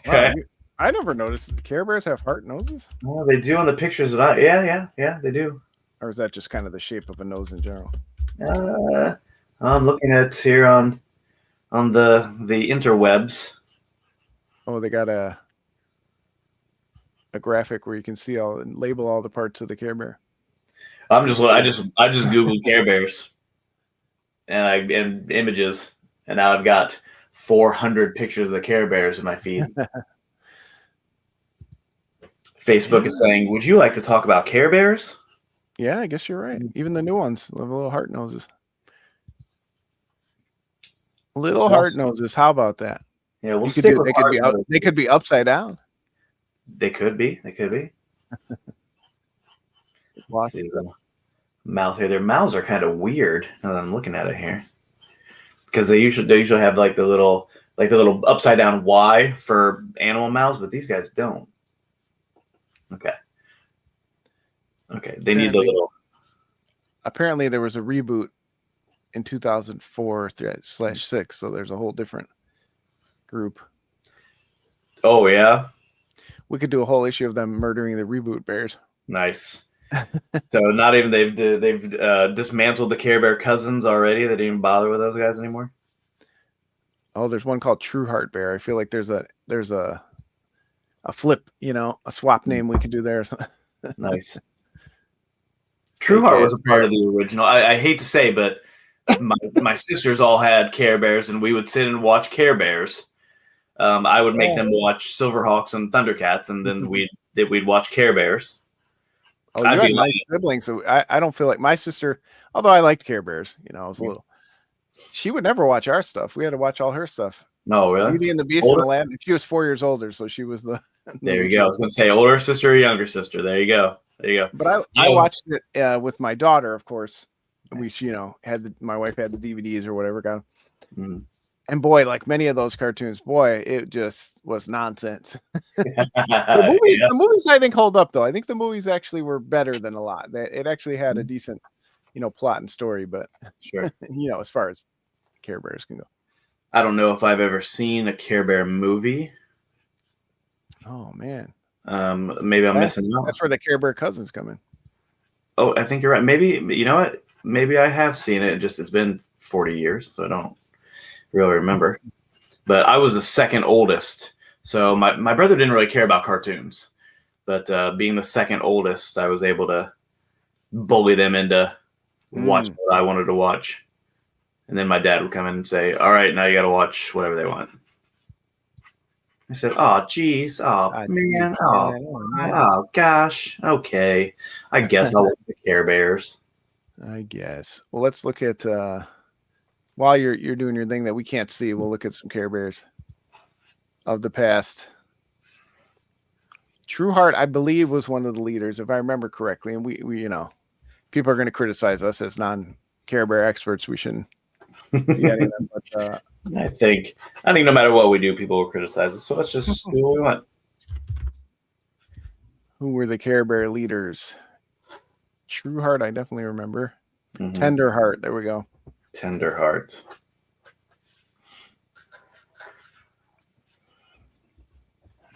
Wow, I never noticed that the Care Bears have heart noses. Well, they do on the pictures that yeah, they do. Or is that just kind of the shape of a nose in general? I'm looking at here on the interwebs. Oh, they got a graphic where you can see label all the parts of the Care Bear. I just Googled Care Bears and images, and now I've got 400 pictures of the Care Bears in my feed. Facebook is saying, "Would you like to talk about Care Bears?" Yeah, I guess you're right. Even the new ones have little heart noses. Little heart noses. How about that? Yeah, they could be upside down. They could be. Let's see the mouth here. Their mouths are kind of weird now that I'm looking at it here, because they usually have like the little upside down Y for animal mouths, but these guys don't. Okay. They need the little. Apparently, there was a reboot in 2004/6, so there's a whole different group. Oh yeah. We could do a whole issue of them murdering the reboot bears. Nice. So not even they've dismantled the Care Bear cousins already. They didn't even bother with those guys anymore. Oh, there's one called True Heart Bear. I feel like there's a flip, a swap name we could do there. Nice. True Heart was a part of the original. I hate to say, but my sisters all had Care Bears, and we would sit and watch Care Bears. I would make them watch Silverhawks and Thundercats, and then we'd watch Care Bears. Oh, you had nice siblings. So I don't feel like my sister, although I liked Care Bears, I was a little. She would never watch our stuff. We had to watch all her stuff. No, really? Beauty and the Beast and the Land. She was 4 years older, so she was the. There you go. I was going to say older sister or younger sister. There you go. But I watched it with my daughter, of course. We, my wife had the DVDs or whatever. Got them. And boy, like many of those cartoons, it just was nonsense. The movies, I think, hold up though. I think the movies actually were better than a lot. It actually had a decent, plot and story. But sure, as far as Care Bears can go, I don't know if I've ever seen a Care Bear movie. Oh man, maybe I'm missing out. That's where the Care Bear cousins come in. Oh, I think you're right. Maybe you know what? Maybe I have seen it. It's been 40 years, so I don't really remember. But I was the second oldest, so my brother didn't really care about cartoons. But being the second oldest, I was able to bully them into watching what I wanted to watch. And then my dad would come in and say, "All right, now you got to watch whatever they want." I said, "Oh, geez. Oh, man. Oh, gosh. Okay. I guess I'll watch the Care Bears." I guess. Well, let's look at while you're doing your thing that we can't see. We'll look at some Care Bears of the past. True Heart, I believe, was one of the leaders, if I remember correctly. And we people are going to criticize us as non-Care Bear experts. We shouldn't be adding them, but I think no matter what we do, people will criticize us. So let's just do what we want. Who were the Care Bear leaders? True Heart, I definitely remember. Tender Heart, there we go. Tender Heart.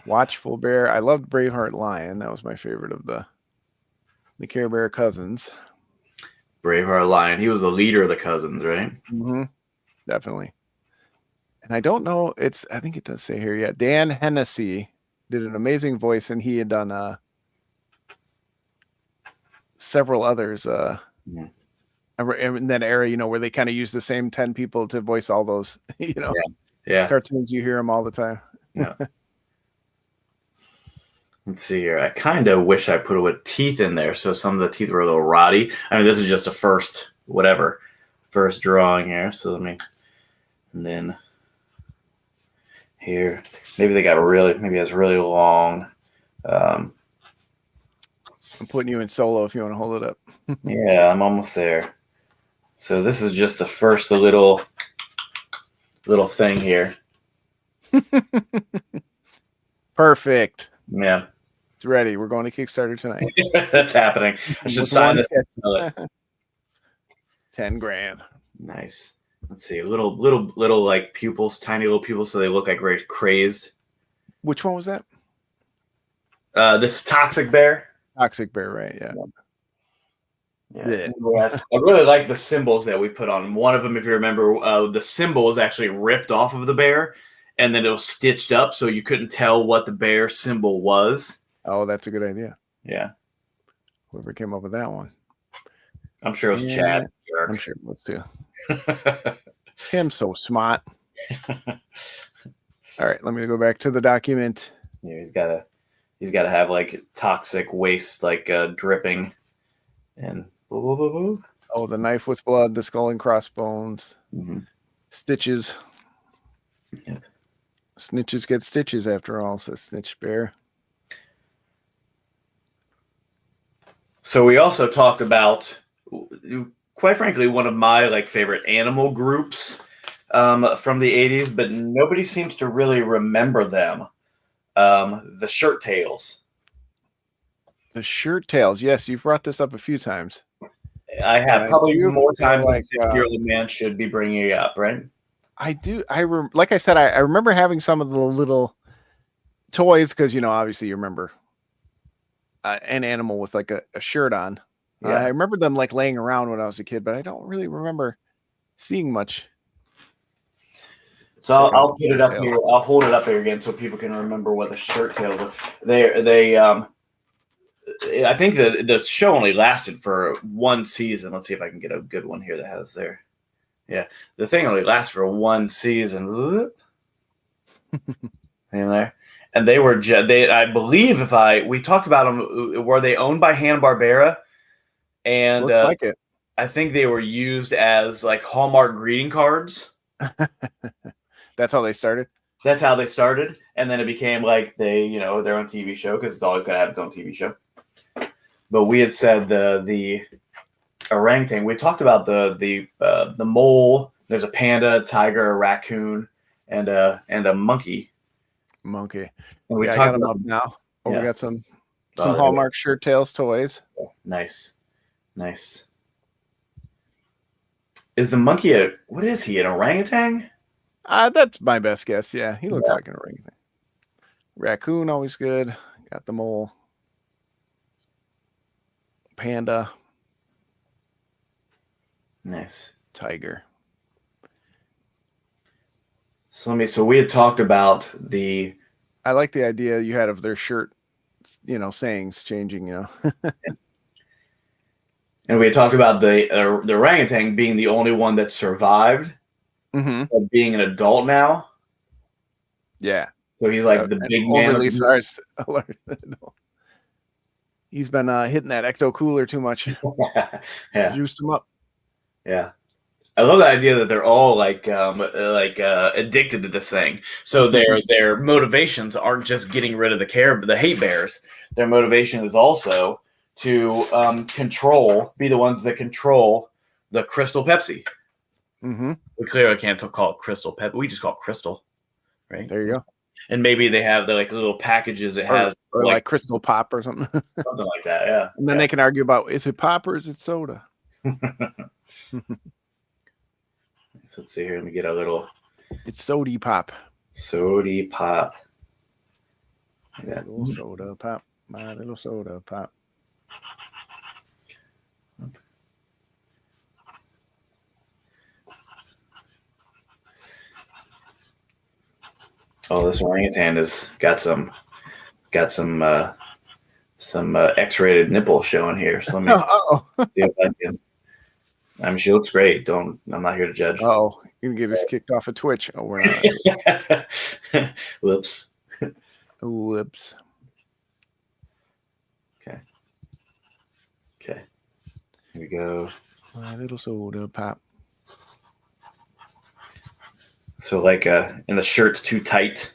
Watchful Bear. I loved Braveheart Lion. That was my favorite of the Care Bear cousins. Braveheart Lion. He was the leader of the cousins, right? Definitely. And I don't know. I think it does say here. Yeah, Dan Hennessy did an amazing voice, and he had done several others in that era, where they kind of use the same 10 people to voice all those, cartoons. You hear them all the time. Yeah. Let's see here. I kind of wish I put with teeth in there, so some of the teeth were a little rotty. I mean, this is just a first drawing here. So and then here, maybe it has really long. I'm putting you in solo if you want to hold it up. Yeah, I'm almost there. So this is just the first little thing here. Perfect. Yeah. It's ready. We're going to Kickstarter tonight. That's happening. I should sign this. 10 grand. Nice. Let's see. Little like pupils, tiny little pupils, so they look like very crazed. Which one was that? This Toxic Bear. Toxic Bear, right? Yeah. I really like the symbols that we put on. One of them, if you remember, the symbol is actually ripped off of the bear, and then it was stitched up, so you couldn't tell what the bear symbol was. Oh, that's a good idea. Yeah. Whoever came up with that one. I'm sure it was Chad. I'm sure it was too. Him so smart. All right, let me go back to the document. Yeah, he's gotta have like toxic waste, like dripping, and blah, blah, blah, blah. Oh, the knife with blood, the skull and crossbones, stitches. Yep. Snitches get stitches after all, says Snitch Bear. So we also talked about, quite frankly, one of my favorite animal groups from the 80s, but nobody seems to really remember them. The Shirt Tails. The Shirt Tails. Yes, you've brought this up a few times. I have probably more times than Purely Man should be bringing it up, right? I do. Like I said, I remember having some of the little toys, because obviously you remember an animal with like a shirt on. Yeah. I remember them like laying around when I was a kid, but I don't really remember seeing much. So Check out I'll the put it up tail. here. I'll hold it up here again so people can remember what the shirt tails are. They I think the show only lasted for one season. Let's see if I can get a good one here that has there. Yeah, the thing only lasts for one season. Whoop. In there, and they were I believe we talked about them. Were they owned by Hanna-Barbera? And Looks like it. I think they were used as like Hallmark greeting cards. That's how they started. That's how they started, and then it became like their own TV show because it's always got to have its own TV show. But we had said the orangutan. We talked about the mole. There's a panda, a tiger, a raccoon, and a monkey. Monkey. And we I talked got them about up now. Oh, yeah. We got some there we Hallmark shirt tails toys. Nice. Is the monkey what is he? An orangutan? That's my best guess. Yeah, he looks like an orangutan. Raccoon, always good. Got the mole. Panda. Nice. Tiger. So we had talked about I like the idea you had of their shirt, sayings changing, And we had talked about the orangutan being the only one that survived, of being an adult now. Yeah. So he's like the big man. Overly sized alert. He's been hitting that ecto cooler too much. Yeah. Juiced him up. Yeah. I love the idea that they're all addicted to this thing. So their motivations aren't just getting rid of the hate bears. Their motivation is also to be the ones that control the Crystal Pepsi. Mm-hmm. We clearly can't call it Crystal Pepsi. We just call it Crystal, right? There you go. And maybe they have the little packages that has or like Crystal Pop or something. Something like that, yeah. And then they can argue about, is it pop or is it soda? So let's see here. Let me get a little. It's sody pop. Sody pop. Yeah. Little soda pop. My little soda pop. Oh, this orangutan has got some X-rated nipple showing here. So let me see if I can. She looks great. I'm not here to judge. Oh, you can get us kicked off of Twitch. Oh, we're not. Whoops. Whoops. Okay. Here we go. My little soda pop. So and the shirt's too tight.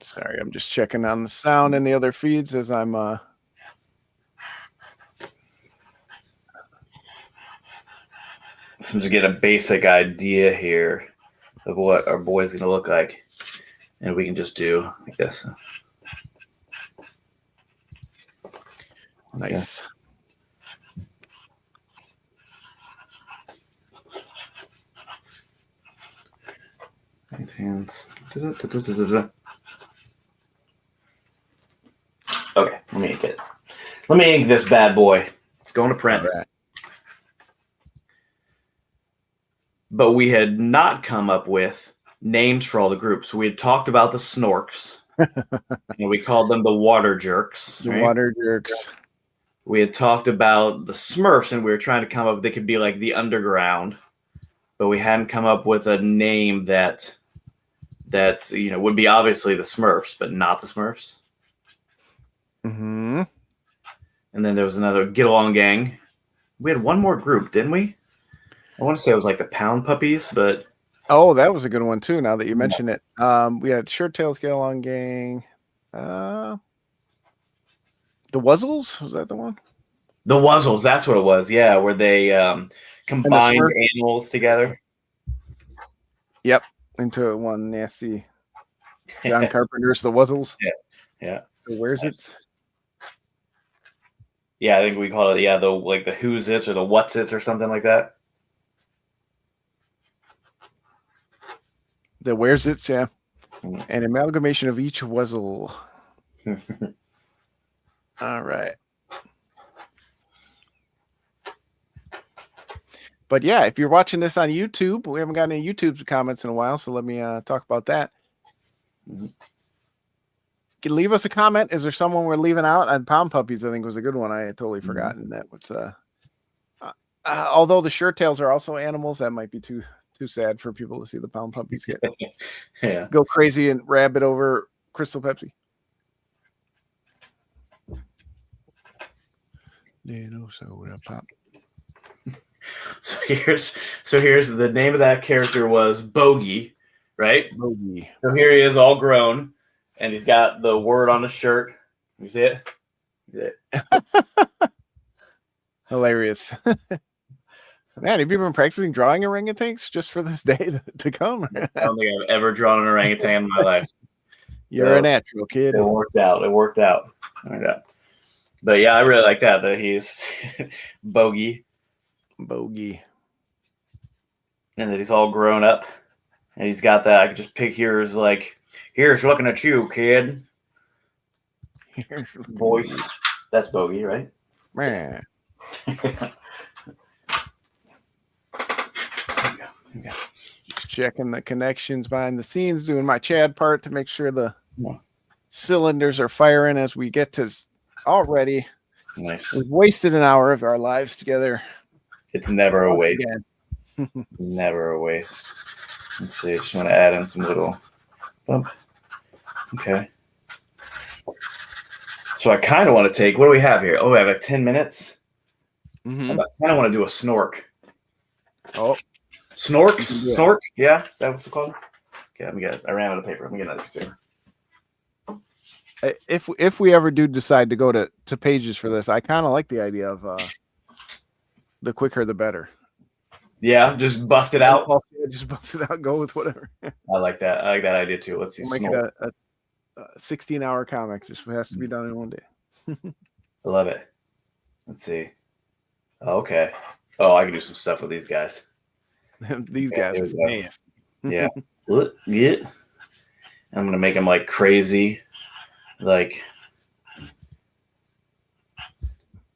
Sorry, I'm just checking on the sound in the other feeds as I'm So to get a basic idea here of what our boy's gonna look like. And we can just do like this. Nice. Hands. Okay, let me ink it. Let me ink this bad boy. It's going to print. Right. But we had not come up with names for all the groups. We had talked about the Snorks. And we called them the Water Jerks. The right? Water Jerks. We had talked about the Smurfs, and we were trying to come up. They could be like the Underground, but we hadn't come up with a name that would be obviously the Smurfs, but not the Smurfs. Mm-hmm. And then there was another Get Along Gang. We had one more group, didn't we? I want to say it was like the Pound Puppies, but oh, that was a good one too. Now that you mention it, we had Shirt Tails Get Along Gang. The Wuzzles, was that the one? The Wuzzles, that's what it was. Yeah, where they combined animals together. Yep, into one nasty John Carpenter's The Wuzzles. Yeah. So where's it? Yeah, I think we call it the Who's It's or the What's It's or something like that. The Where's It's, yeah. An amalgamation of each Wuzzle. All right. But yeah, if you're watching this on YouTube, we haven't gotten any YouTube comments in a while, so let me talk about that. Can leave us a comment. Is there someone we're leaving out? On Pound Puppies, I think was a good one. I had totally forgotten that. What's although the shirt tails are also animals, that might be too sad for people to see the Pound Puppies get go crazy and rabbit over Crystal Pepsi. No soda pop. So here's the name of that character was Bogey, right? Bogey. So here he is, all grown, and he's got the word on his shirt. You see it? Hilarious. Man, have you been practicing drawing orangutans just for this day to come? I don't think I've ever drawn an orangutan in my life. You're a natural kid. It worked out. But yeah, I really like that he's Bogey. And that he's all grown up. And he's got that. I could just pick here is like, here's looking at you, kid. Voice. That's Bogey, right? Man. Just checking the connections behind the scenes, doing my Chad part to make sure the cylinders are firing as we get to already. Nice. We've wasted an hour of our lives together. It's never a waste. Never a waste. Let's see. I just want to add in some little bump. Okay. So I kind of want to take. What do we have here? Oh, I have like 10 minutes. Mm-hmm. I kind of want to do a snork. Oh, snork. Yeah, that what's it called? Okay, let me get it. I ran out of paper. Let me get another paper. If we ever do decide to go to pages for this, I kind of like the idea of the quicker the better. Yeah, just bust it out. Just bust it out. Go with whatever. I like that. I like that idea too. Let's see. We'll make it a 16-hour comic. Just has to be done in one day. I love it. Let's see. Okay. Oh, I can do some stuff with these guys. These guys are nasty. Yeah. Yeah. I'm gonna make them like crazy. Like,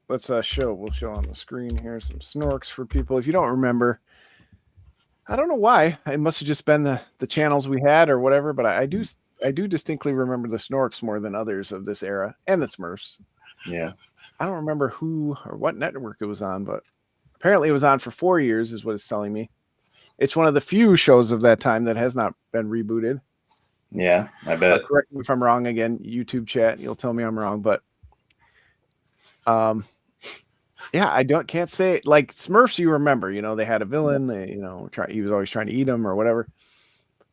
let's we'll show on the screen here some snorks for people. If you don't remember, I don't know why. It must have just been the channels we had or whatever, but I do distinctly remember the snorks more than others of this era and the Smurfs. Yeah. I don't remember who or what network it was on, but apparently it was on for 4 years is what it's telling me. It's one of the few shows of that time that has not been rebooted. Yeah, I bet. Correct me if I'm wrong again, YouTube chat. You'll tell me I'm wrong, but yeah, can't say like Smurfs. You remember, they had a villain. They, he was always trying to eat them or whatever.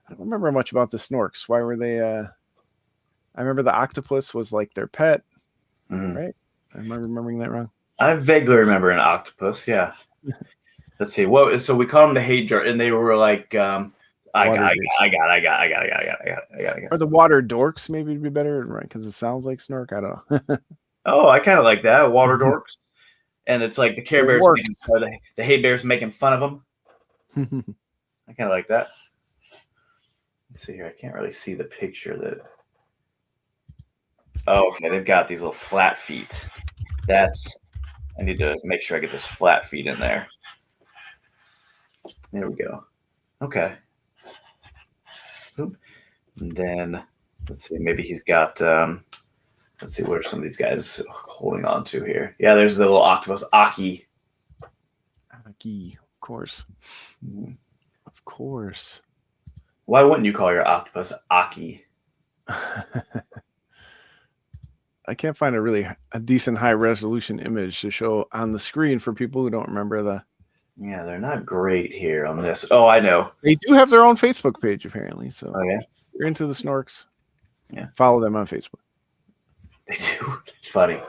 I don't remember much about the Snorks. Why were they? I remember the octopus was like their pet, right? Am I remembering that wrong? I vaguely remember an octopus. Yeah. Let's see. What? So we called them the hate jar, and they were like, I got it. Or the water dorks, maybe it'd be better, right? Because it sounds like Snork. I don't know. Oh, I kind of like that. Water dorks. And it's like the Care Bears, the hate bears making fun of them. I kind of like that. Let's see here. I can't really see the picture that. Oh, okay. They've got these little flat feet. I need to make sure I get this flat feet in there. There we go. Okay. And then let's see, maybe he's got let's see, what are some of these guys holding on to here? Yeah, there's the little octopus, Aki. Aki, of course. Of course. Why wouldn't you call your octopus Aki? I can't find a decent high resolution image to show on the screen for people who don't remember the. Yeah, they're not great here on this. Oh, I know. They do have their own Facebook page apparently. So oh yeah, you're into the Snorks. Yeah, follow them on Facebook. They do. It's funny.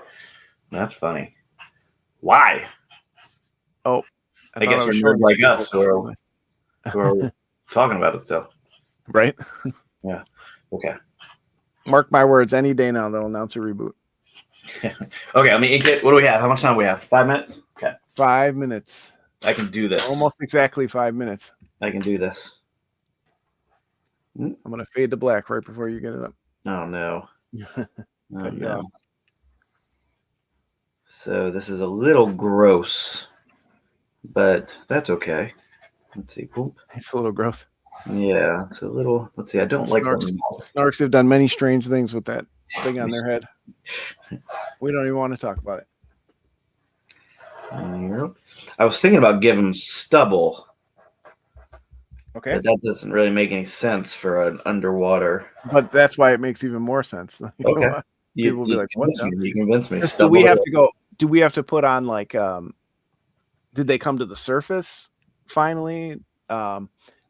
That's funny. Why? Oh, I guess you're nerds like us who are talking about it still. Right? Yeah. Okay. Mark my words. Any day now they'll announce a reboot. Okay, I mean, ink it. What do we have? How much time do we have? 5 minutes? Okay. 5 minutes. I can do this. Almost exactly 5 minutes. I can do this. I'm going to fade to black right before you get it up. Oh, no. Cut you no. off. So this is a little gross, but that's okay. Let's see. Boop. It's a little gross. Yeah, it's a little. Let's see. I don't like them. Snarks have done many strange things with that thing on their head. We don't even want to talk about it. I was thinking about giving them stubble. Okay. But that doesn't really make any sense for an underwater. But that's why it makes even more sense. Okay. People will be like, "What?" You convinced me. Do we have to go? Do we have to put on like? Did they come to the surface finally?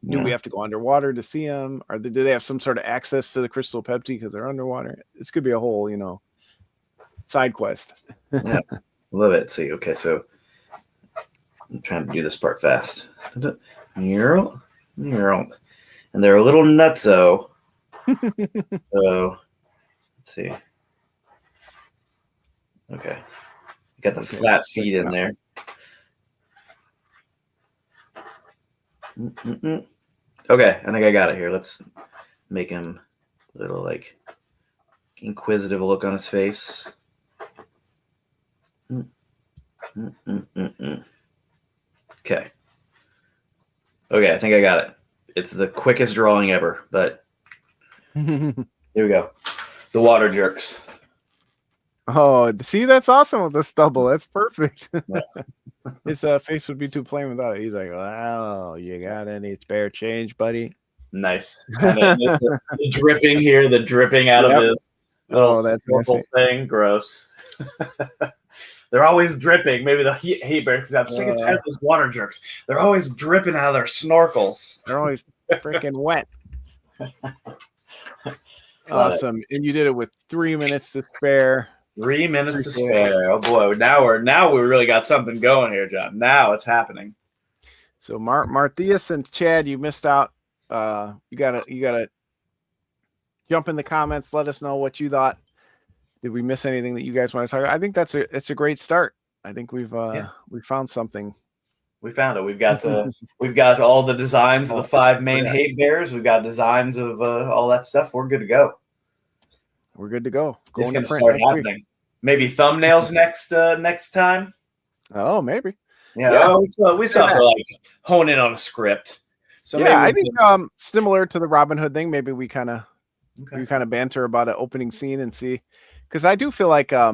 Do we have to go underwater to see them? Or do they have some sort of access to the crystal Pepsi because they're underwater? This could be a whole, side quest. Yeah, love it. See, okay, so I'm trying to do this part fast. And they're a little nutso. So let's see. Okay, got the flat feet in there. Okay, I think I got it here. Let's make him a little like inquisitive look on his face. Okay. Okay, I think I got it. It's the quickest drawing ever, but here we go. The water jerks. Oh, see, that's awesome with the stubble. That's perfect. His face would be too plain without it. He's like, "Wow, you got any spare change, buddy?" Nice. The dripping here, the dripping out of his little snorkel thing. Gross. They're always dripping. Maybe the hate bear, because I'm sick and tired of those water jerks. They're always dripping out of their snorkels. They're always freaking wet. Awesome. And you did it with 3 minutes to spare. 3 minutes to spare. Oh boy. Now we really got something going here, John. Now it's happening. So Marthias and Chad, you missed out. You gotta jump in the comments. Let us know what you thought. Did we miss anything that you guys want to talk about? I think it's a great start. I think we found something. We found it. We've got all the designs of the 5 main hate bears. We've got designs of all that stuff. We're good to go. We're good to go. It's going to start happening. Maybe thumbnails next time. Oh, maybe. Yeah. Oh, we still have to like hone in on a script. So yeah, I think similar to the Robin Hood thing, maybe we kind of banter about an opening scene and see, because I do feel like at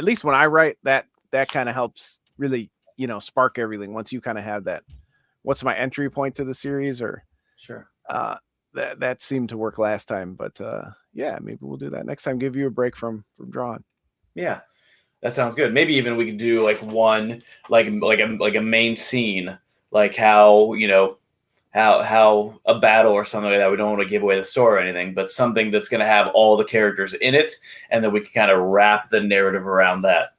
least when I write that kind of helps really spark everything. Once you kind of have that, what's my entry point to the series, or sure. That seemed to work last time, but yeah, maybe we'll do that next time. Give you a break from drawing. Yeah, that sounds good. Maybe even we could do like one like a main scene, like how how a battle or something like that. We don't want to give away the story or anything, but something that's going to have all the characters in it, and then we can kind of wrap the narrative around that.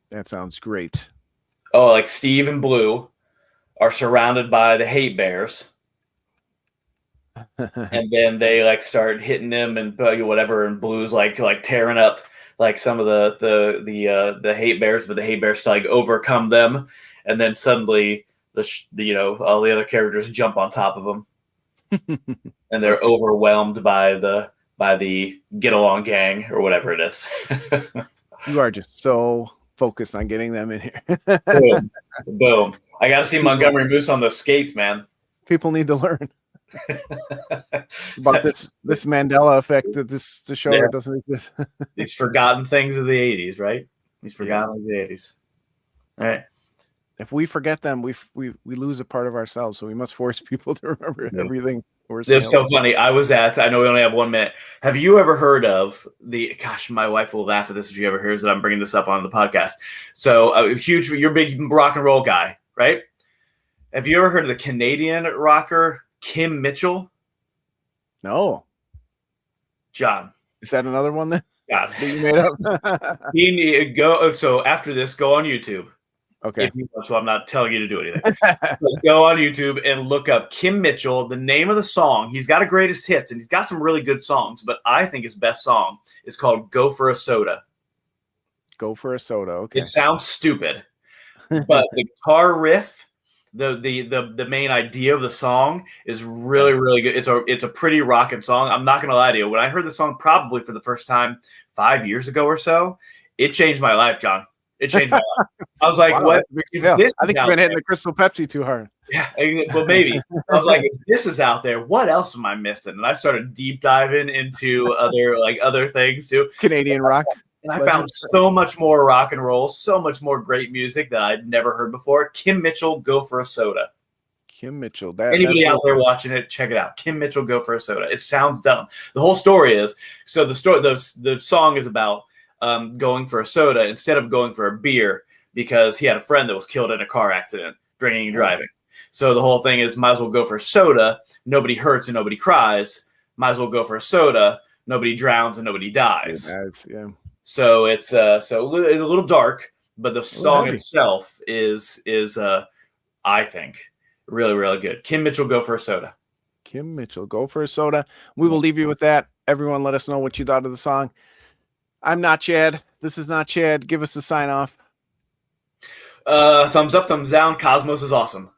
That sounds great. Oh, like Steve and Blue are surrounded by the hate bears. And then they like start hitting them and whatever, and Blue's like tearing up like some of the hate bears, but the hate bears like overcome them, and then suddenly all the other characters jump on top of them, and they're overwhelmed by the get along gang or whatever it is. You are just so focused on getting them in here. Boom! I got to see Montgomery Moose on those skates, man. People need to learn about this Mandela effect that this show that doesn't exist. These forgotten things of the 80s, right? These forgotten things of the 80s. All right. If we forget them, we lose a part of ourselves. So we must force people to remember everything. It's so funny. I know we only have 1 minute. Have you ever heard of my wife will laugh at this if she ever hears that I'm bringing this up on the podcast. So you're a big rock and roll guy, right? Have you ever heard of the Canadian rocker Kim Mitchell? No. John. Is that another one that you made up? So after this, go on YouTube. Okay. So I'm not telling you to do anything. Go on YouTube and look up Kim Mitchell, the name of the song. He's got a greatest hits, and he's got some really good songs, but I think his best song is called Go for a Soda. Go for a Soda. Okay. It sounds stupid, but the guitar riff the main idea of the song is really, really good. It's a pretty rocking song. I'm not gonna lie to you. When I heard the song probably for the first time 5 years ago or so, it changed my life, John. It changed my life. I was like, Wow, what? I think you've been hitting the Crystal Pepsi too hard. Yeah, well, maybe. I was like, if this is out there, what else am I missing? And I started deep diving into other things too. Canadian rock. And I found so much more rock and roll, so much more great music that I'd never heard before. Kim Mitchell, Go for a Soda. Kim Mitchell. Anybody out there watching it, check it out. Kim Mitchell, Go for a Soda. It sounds dumb. The whole story is, so the song is about going for a soda instead of going for a beer because he had a friend that was killed in a car accident, drinking and driving. So the whole thing is, might as well go for a soda. Nobody hurts and nobody cries. Might as well go for a soda. Nobody drowns and nobody dies. Yeah. So it's a little dark, but the song itself is I think really, really good. Kim Mitchell, Go for a Soda. Kim Mitchell, Go for a Soda. We will leave you with that. Everyone, let us know what you thought of the song. I'm not Chad. This is not Chad. Give us a sign off. Thumbs up, thumbs down. Cosmos is awesome.